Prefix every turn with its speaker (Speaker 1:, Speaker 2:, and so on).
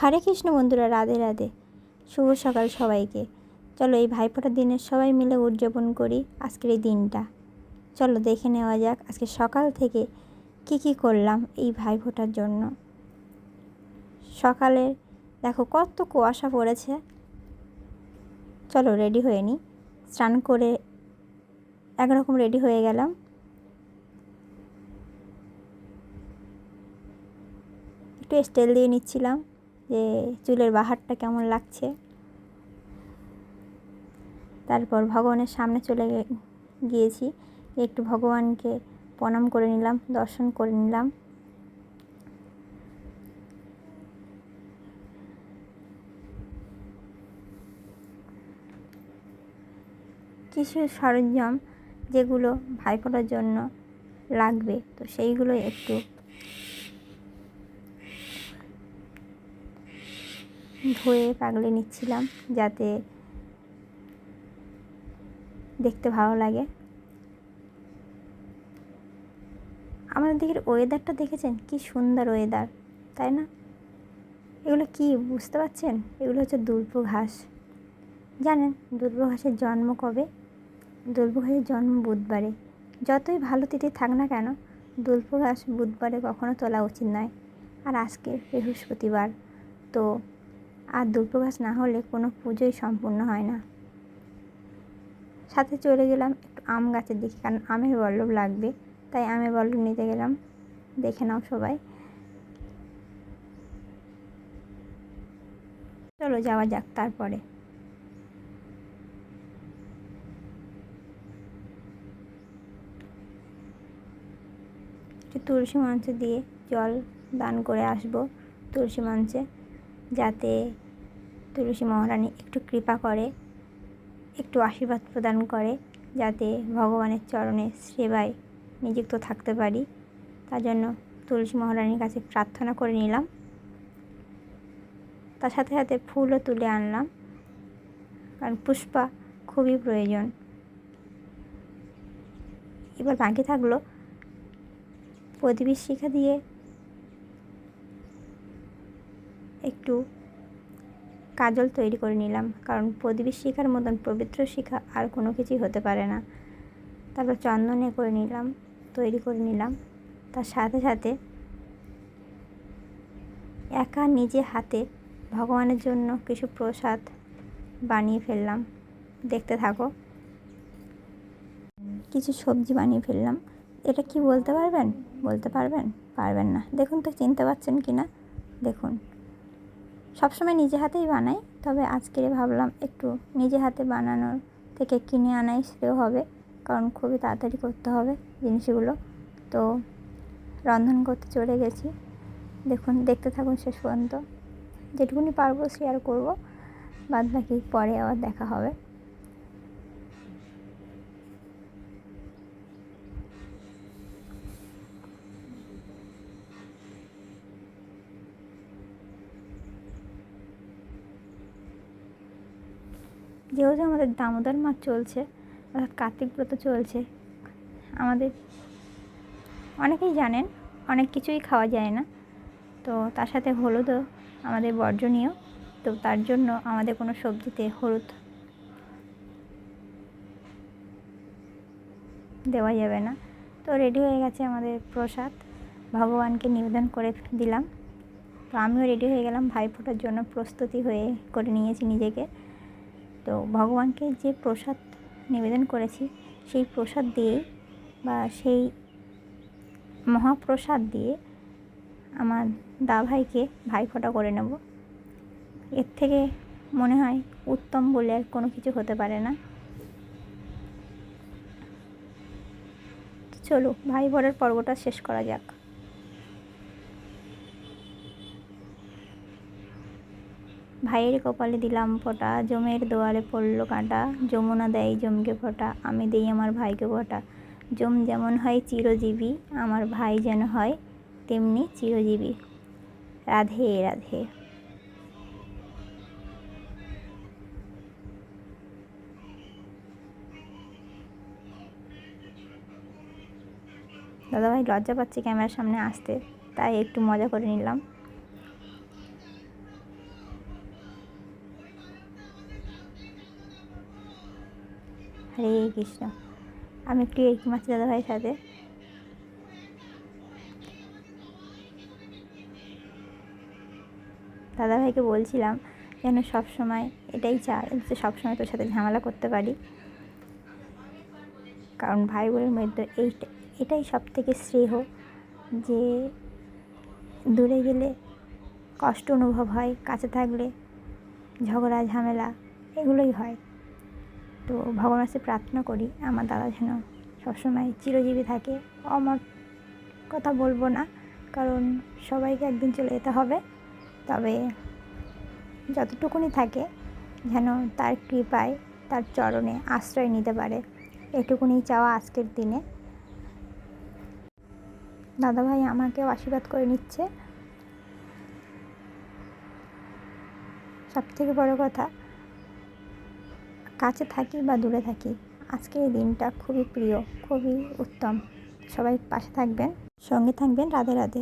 Speaker 1: হরে কৃষ্ণ বন্ধুরা, রাধে রাধে। শুভ সকাল সবাইকে। চলো এই ভাইফোঁটার দিনের সবাই মিলে উদযাপন করি আজকের এই দিনটা। চলো দেখে নেওয়া যাক আজকে সকাল থেকে কি করলাম এই ভাইফোঁটার জন্য। সকালে দেখো কত কুয়াশা পড়েছে। চলো রেডি হয়ে নিই। স্নান করে একরকম রেডি হয়ে গেলাম। একটু স্টাইল দিয়ে নিচ্ছিলাম যে চুলের বাহারটা কেমন লাগছে। তারপর ভগবানের সামনে চলে গিয়েছি, একটু ভগবানকে প্রণাম করে নিলাম, দর্শন করে নিলাম। কিছু সরঞ্জাম যেগুলো ভাইফোঁটার জন্য লাগবে, তো সেইগুলো একটু ধুয়ে পাগলে নিচ্ছিলাম যাতে দেখতে ভালো লাগে। আমাদের দিকের ওয়েদারটা দেখেছেন, কি সুন্দর ওয়েদার, তাই না? এগুলো কি বুঝতে পারছেন? এগুলো হচ্ছে দুর্ভ ঘাস। জানেন দুর্ভ ঘাসের জন্ম কবে? দুর্ভ ঘাসের জন্ম বুধবারে। যতই ভালো তিথি থাক না কেন, দুর্ভ ঘাস বুধবারে কখনো তোলা উচিত নয়। আর আজকে বৃহস্পতিবার, তো আর দুর্ভ ঘাস না হলে কোনো পুজোই সম্পূর্ণ হয় না। সাথে চলে গেলাম একটু আম গাছের দিকে, কারণ আমের বল্লভ লাগবে, তাই আমের বল্লভ নিতে গেলাম। দেখে নাও সবাই। চলো যাওয়া যাক। তারপরে একটু তুলসী মঞ্চে দিয়ে জল দান করে আসব তুলসী মঞ্চে, যাতে তুলসী মহারানী একটু কৃপা করে, একটু আশীর্বাদ প্রদান করে, যাতে ভগবানের চরণে সেবায় নিযুক্ত থাকতে পারি। তার জন্য তুলসী মহারানীর কাছে প্রার্থনা করে নিলাম। তার সাথে সাথে ফুলও তুলে আনলাম, কারণ পুষ্পা খুবই প্রয়োজন। এবার বাকি থাকলো প্রদীপের শিখা দিয়ে একটু কাজল তৈরি করে নিলাম, কারণ প্রদীপের শিখার মতন পবিত্র শিখা আর কোনো কিছুই হতে পারে না। তারপর চন্দনে করে নিলাম, তৈরি করে নিলাম। তার সাথে সাথে একা নিজে হাতে ভগবানের জন্য কিছু প্রসাদ বানিয়ে ফেললাম। দেখতে থাকো। কিছু সবজি বানিয়ে ফেললাম। এটা কি বলতে পারবেন? বলতে পারবেন? পারবেন না। দেখুন তো চিনতে পারছেন কি না। দেখুন, সবসময় নিজে হাতেই বানাই, তবে আজকে ভাবলাম একটু নিজে হাতে বানানোর থেকে কিনে আনাই শ্রেয় হবে, কারণ খুবই তাড়াতাড়ি করতে হবে জিনিসগুলো। তো রন্ধন করতে চলে গেছি। দেখুন, দেখতে থাকুন শেষ পর্যন্ত। যেটুকুনি পারবো শেয়ার করব, বাদ বাকি পরে আবার দেখা হবে। যেহেতু আমাদের দামোদর মাস চলছে, অর্থাৎ কার্তিক ব্রত চলছে, আমাদের অনেকেই জানেন অনেক কিছুই খাওয়া যায় না, তো তার সাথে হলুদও আমাদের বর্জনীয়। তো তার জন্য আমাদের কোনো সবজিতে হলুদ দেওয়া যাবে না। তো রেডি হয়ে গেছে আমাদের প্রসাদ, ভগবানকে নিবেদন করে দিলাম। তো আমিও রেডি হয়ে গেলাম, ভাইফোঁটার জন্য প্রস্তুতি হয়ে করে নিয়েছি নিজেকে। তো ভগবানকে যে প্রসাদ নিবেদন করেছি, সেই প্রসাদ দিয়েই বা সেই মহাপ্রসাদ দিয়ে আমার দাভাইকে ভাইফোঁটা করে নেব। এর থেকে মনে হয় উত্তম বলে আর কোনো কিছু হতে পারে না। চলো ভাইফোঁটার পর্বটা শেষ করা যাক। ভাইয়ের কপালে দিলাম ফোঁটা, জমের দোয়ারে পড়লো কাঁটা, যমুনা দেয় জমকে ফোঁটা, আমি দেই আমার ভাইকে ফোঁটা। জম যেমন হয় চিরজীবী, আমার ভাই যেন হয় তেমনি চিরজীবী। রাধে রাধে। দাদাভাই লজ্জা পাচ্ছে ক্যামেরার সামনে আসতে, তাই একটু মজা করে নিলাম। হরে কৃষ্ণ। আমি একটু এরকম মাছি দাদাভাইয়ের সাথে। দাদাভাইকে বলছিলাম যেন সবসময় এটাই চায় যে সবসময় তোর সাথে ঝামেলা করতে পারি, কারণ ভাই বোনের মধ্যে এটাই সব থেকে শ্রেয়, যে দূরে গেলে কষ্ট অনুভব হয়, কাছে থাকলে ঝগড়া ঝামেলা এগুলোই হয়। তো ভগবানের কাছে প্রার্থনা করি আমার দাদা যেন সবসময় চিরজীবী থাকে। অমর কথা বলবো না, কারণ সবাইকে একদিন চলে যেতে হবে, তবে যতটুকুনি থাকে যেন তার কৃপায় তার চরণে আশ্রয় নিতে পারে, এটুকুনি চাওয়া আজকের দিনে। দাদাভাই আমাকেও আশীর্বাদ করে নিচ্ছে। সবথেকে বড় কথা, কাছে থাকি বা দূরে থাকি, আজকের এই দিনটা খুবই প্রিয়, খুবই উত্তম। সবাই পাশে থাকবেন, সঙ্গে থাকবেন। রাধে রাধে।